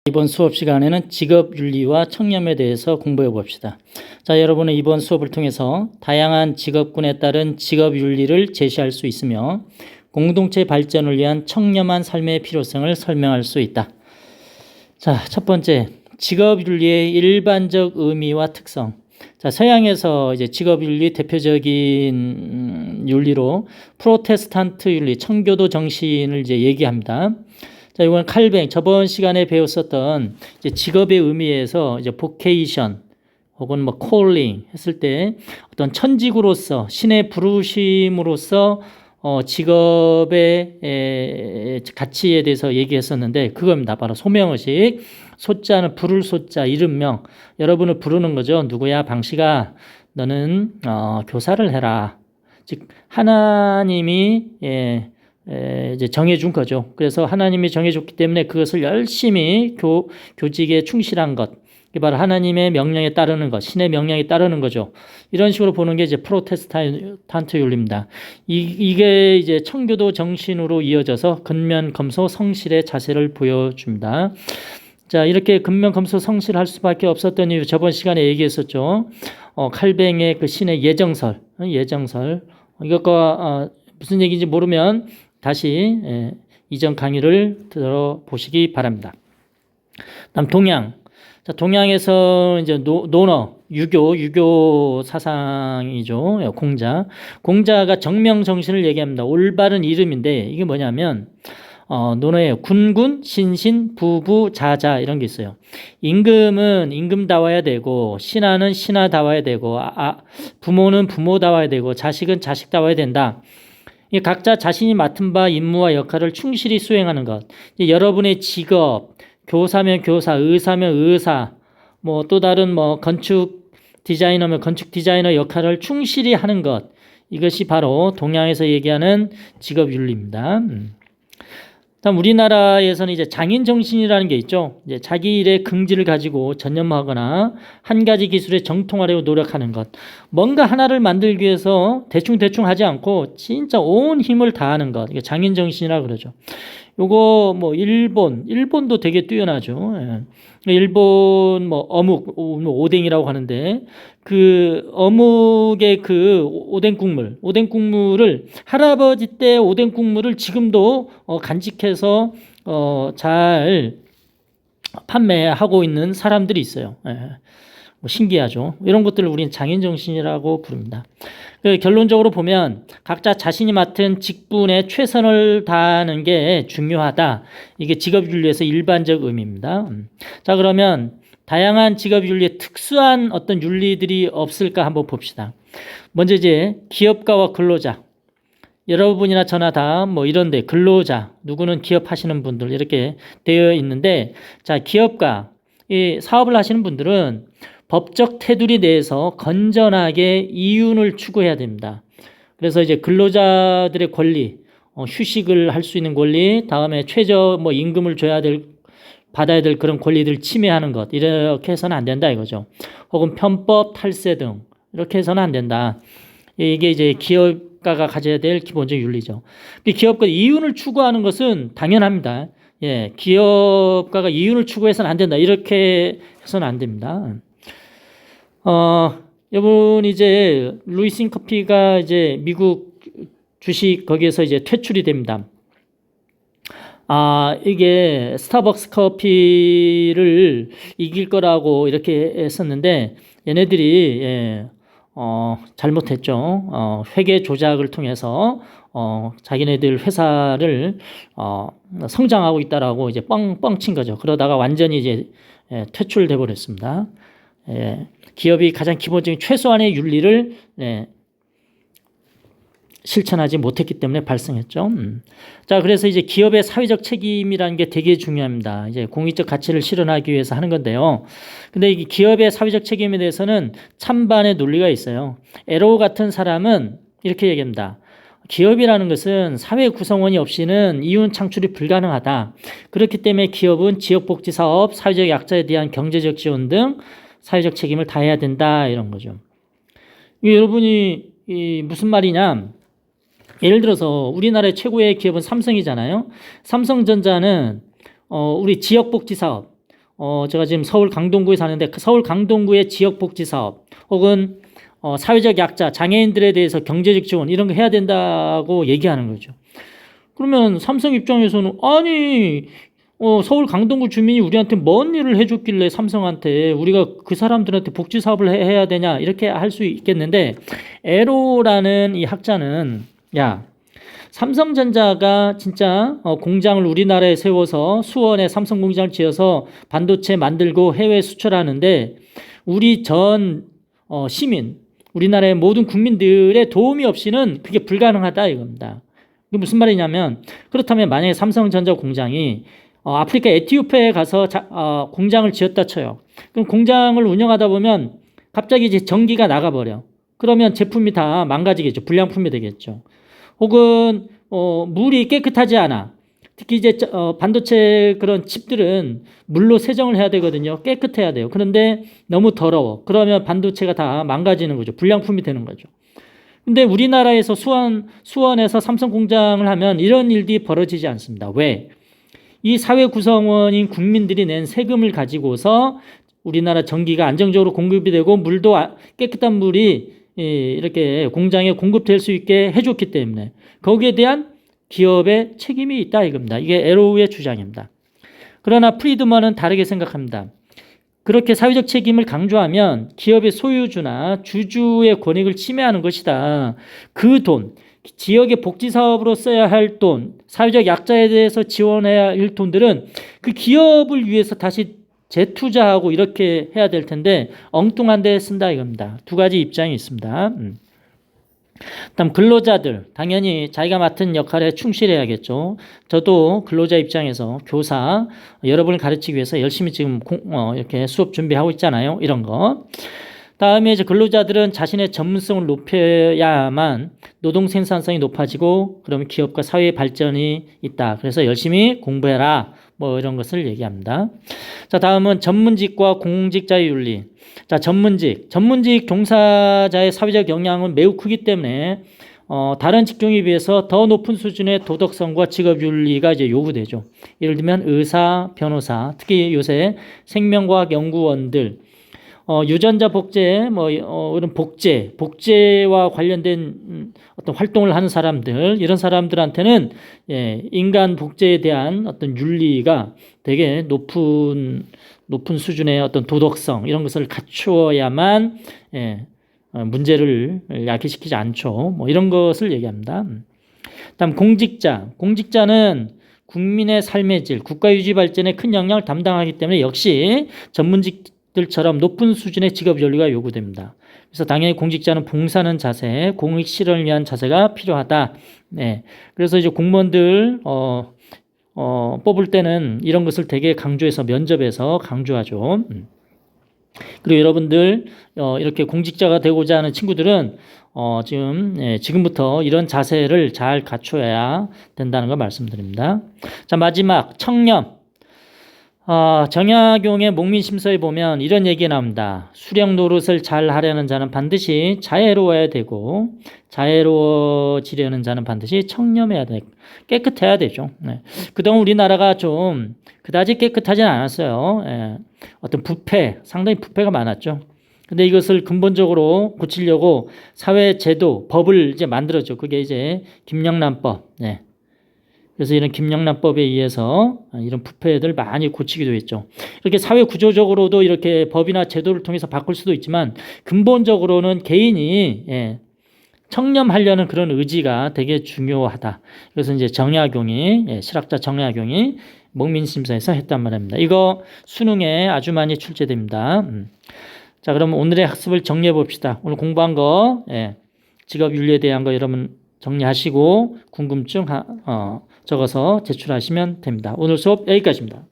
이번 수업 시간에는 직업윤리와 청렴에 대해서 공부해 봅시다. 자, 여러분은 이번 수업을 통해서 다양한 직업군에 따른 직업윤리를 제시할 수 있으며 공동체 발전을 위한 청렴한 삶의 필요성을 설명할 수 있다. 자, 첫 번째, 직업윤리의 일반적 의미와 특성. 자, 서양에서 이제 직업윤리 대표적인 윤리로 프로테스탄트 윤리, 청교도 정신을 이제 얘기합니다. 자, 이건 칼뱅, 저번 시간에 배웠었던 이제 직업의 의미에서 이제 vocation 혹은 뭐 calling 했을 때 어떤 천직으로서 신의 부르심으로서 직업의 가치에 대해서 얘기했었는데 그겁니다. 바로 소명의식. 소자는 부를 소자, 이름명. 여러분을 부르는 거죠. 누구야? 방씨가 너는 교사를 해라. 즉 하나님이 이제 정해준 거죠. 그래서 하나님이 정해줬기 때문에 그것을 열심히 교직에 충실한 것. 이게 바로 하나님의 명령에 따르는 것, 신의 명령에 따르는 거죠. 이런 식으로 보는 게 이제 프로테스탄트 윤리입니다. 이게 이제 청교도 정신으로 이어져서 근면, 검소, 성실의 자세를 보여줍니다. 자, 이렇게 근면, 검소, 성실할 수밖에 없었던 이유 저번 시간에 얘기했었죠. 칼뱅의 그 신의 예정설. 이것과 무슨 얘기인지 모르면 다시 이전 강의를 들어보시기 바랍니다. 다음 동양. 자, 동양에서 이제 논어, 유교 사상이죠. 공자가 정명 정신을 얘기합니다. 올바른 이름인데 이게 뭐냐면 논어에 군군, 신신, 부부, 자자 이런 게 있어요. 임금은 임금다워야 되고 신하는 신하다워야 되고 부모는 부모다워야 되고 자식은 자식다워야 된다. 각자 자신이 맡은 바 임무와 역할을 충실히 수행하는 것. 여러분의 직업, 교사면 교사, 의사면 의사, 뭐 또 다른 뭐 건축 디자이너면 건축 디자이너 역할을 충실히 하는 것. 이것이 바로 동양에서 얘기하는 직업 윤리입니다. 다음 우리나라에서는 이제 장인 정신이라는 게 있죠. 이제 자기 일에 긍지를 가지고 전념하거나 한 가지 기술에 정통하려고 노력하는 것. 뭔가 하나를 만들기 위해서 대충 하지 않고 진짜 온 힘을 다하는 것. 이게 장인 정신이라고 그러죠. 요거 뭐 일본도 되게 뛰어나죠. 일본 뭐 어묵, 오뎅이라고 하는데 그 어묵의 그 오뎅 국물을 할아버지 때 오뎅 국물을 지금도 간직해서 잘 판매하고 있는 사람들이 있어요. 뭐 신기하죠. 이런 것들을 우리는 장인정신이라고 부릅니다. 결론적으로 보면 각자 자신이 맡은 직분에 최선을 다하는 게 중요하다. 이게 직업윤리에서 일반적 의미입니다. 자, 그러면 다양한 직업윤리에 특수한 어떤 윤리들이 없을까 한번 봅시다. 먼저 이제 기업가와 근로자. 여러분이나 저나 다 뭐 이런데 근로자, 누구는 기업 하시는 분들 이렇게 되어 있는데, 자, 기업가, 이 사업을 하시는 분들은 법적 테두리 내에서 건전하게 이윤을 추구해야 됩니다. 그래서 이제 근로자들의 권리, 휴식을 할 수 있는 권리, 다음에 최저 뭐 임금을 받아야 될 그런 권리들 침해하는 것, 이렇게 해서는 안 된다 이거죠. 혹은 편법, 탈세 등 이렇게 해서는 안 된다. 이게 이제 기업가가 가져야 될 기본적 윤리죠. 기업가 이윤을 추구하는 것은 당연합니다. 예, 기업가가 이윤을 추구해서는 안 된다. 이렇게 해서는 안 됩니다. 여러분 이제 루이스 커피가 이제 미국 주식 거기에서 이제 퇴출이 됩니다. 이게 스타벅스 커피를 이길 거라고 이렇게 했었는데 얘네들이 잘못했죠. 회계 조작을 통해서 자기네들 회사를 성장하고 있다라고 이제 뻥뻥 친 거죠. 그러다가 완전히 이제 퇴출돼 버렸습니다. 기업이 가장 기본적인 최소한의 윤리를 실천하지 못했기 때문에 발생했죠. 자, 그래서 이제 기업의 사회적 책임이라는 게 되게 중요합니다. 이제 공익적 가치를 실현하기 위해서 하는 건데요. 근데 이 기업의 사회적 책임에 대해서는 찬반의 논리가 있어요. 에로 같은 사람은 이렇게 얘기합니다. 기업이라는 것은 사회 구성원이 없이는 이윤 창출이 불가능하다. 그렇기 때문에 기업은 지역복지사업, 사회적 약자에 대한 경제적 지원 등 사회적 책임을 다해야 된다 이런 거죠. 여러분이 무슨 말이냐? 예를 들어서 우리나라의 최고의 기업은 삼성이잖아요. 삼성전자는 우리 지역복지사업, 제가 지금 서울 강동구에 사는데 그 서울 강동구의 지역복지사업 혹은 사회적 약자, 장애인들에 대해서 경제적 지원 이런 거 해야 된다고 얘기하는 거죠. 그러면 삼성 입장에서는 아니 서울 강동구 주민이 우리한테 뭔 일을 해줬길래 삼성한테 우리가 그 사람들한테 복지 사업을 해야 되냐 이렇게 할 수 있겠는데 에로라는 이 학자는 야 삼성전자가 진짜 공장을 우리나라에 세워서 수원에 삼성 공장을 지어서 반도체 만들고 해외 수출하는데 우리 전 시민 우리나라의 모든 국민들의 도움이 없이는 그게 불가능하다 이겁니다. 이게 무슨 말이냐면 그렇다면 만약에 삼성전자 공장이 아프리카 에티오피아에 가서 공장을 지었다 쳐요. 그럼 공장을 운영하다 보면 갑자기 이제 전기가 나가버려. 그러면 제품이 다 망가지겠죠. 불량품이 되겠죠. 혹은 물이 깨끗하지 않아. 특히 이제 반도체 그런 칩들은 물로 세정을 해야 되거든요. 깨끗해야 돼요. 그런데 너무 더러워. 그러면 반도체가 다 망가지는 거죠. 불량품이 되는 거죠. 근데 우리나라에서 수원에서 삼성 공장을 하면 이런 일들이 벌어지지 않습니다. 왜? 이 사회 구성원인 국민들이 낸 세금을 가지고서 우리나라 전기가 안정적으로 공급이 되고 물도 깨끗한 물이 이렇게 공장에 공급될 수 있게 해줬기 때문에 거기에 대한 기업의 책임이 있다 이겁니다. 이게 에로우의 주장입니다. 그러나 프리드먼은 다르게 생각합니다. 그렇게 사회적 책임을 강조하면 기업의 소유주나 주주의 권익을 침해하는 것이다. 그 돈, 지역의 복지 사업으로 써야 할 돈, 사회적 약자에 대해서 지원해야 할 돈들은 그 기업을 위해서 다시 재투자하고 이렇게 해야 될 텐데 엉뚱한 데 쓴다 이겁니다. 두 가지 입장이 있습니다. 다음 근로자들 당연히 자기가 맡은 역할에 충실해야겠죠. 저도 근로자 입장에서 교사 여러분을 가르치기 위해서 열심히 지금 이렇게 수업 준비하고 있잖아요. 이런 거. 다음에 이제 근로자들은 자신의 전문성을 높여야만 노동 생산성이 높아지고 그러면 기업과 사회의 발전이 있다. 그래서 열심히 공부해라. 뭐 이런 것을 얘기합니다. 자, 다음은 전문직과 공직자의 윤리. 자, 전문직 종사자의 사회적 영향은 매우 크기 때문에 다른 직종에 비해서 더 높은 수준의 도덕성과 직업 윤리가 이제 요구되죠. 예를 들면 의사, 변호사, 특히 요새 생명과학 연구원들, 유전자 복제, 이런 복제와 관련된 어떤 활동을 하는 사람들, 이런 사람들한테는 인간 복제에 대한 어떤 윤리가 되게 높은 수준의 어떤 도덕성 이런 것을 갖추어야만 문제를 야기시키지 않죠. 뭐 이런 것을 얘기합니다. 다음 공직자는 국민의 삶의 질, 국가 유지 발전에 큰 영향을 담당하기 때문에 역시 전문직들처럼 높은 수준의 직업 윤리가 요구됩니다. 그래서 당연히 공직자는 봉사하는 자세, 공익 실현을 위한 자세가 필요하다. 네. 그래서 이제 공무원들 뽑을 때는 이런 것을 되게 강조해서 면접에서 강조하죠. 그리고 여러분들 이렇게 공직자가 되고자 하는 친구들은 지금부터 이런 자세를 잘 갖춰야 된다는 걸 말씀드립니다. 자, 마지막 청렴. 정약용의 목민심서에 보면 이런 얘기 나옵니다. 수령 노릇을 잘 하려는 자는 반드시 자애로워야 되고 자애로워지려는 자는 반드시 청렴해야 되고 깨끗해야 되죠. 네. 그동안 우리나라가 좀 그다지 깨끗하진 않았어요. 어떤 상당히 부패가 많았죠. 근데 이것을 근본적으로 고치려고 사회 제도, 법을 이제 만들었죠. 그게 이제 김영란법. 네. 그래서 이런 김영란법에 의해서 이런 부패들 많이 고치기도 했죠. 이렇게 사회 구조적으로도 이렇게 법이나 제도를 통해서 바꿀 수도 있지만 근본적으로는 개인이 청렴하려는 그런 의지가 되게 중요하다. 그래서 이제 실학자 정약용이 목민심서에서 했단 말입니다. 이거 수능에 아주 많이 출제됩니다. 자, 그럼 오늘의 학습을 정리해 봅시다. 오늘 공부한 거, 직업 윤리에 대한 거 여러분 정리하시고 궁금증 적어서 제출하시면 됩니다. 오늘 수업 여기까지입니다.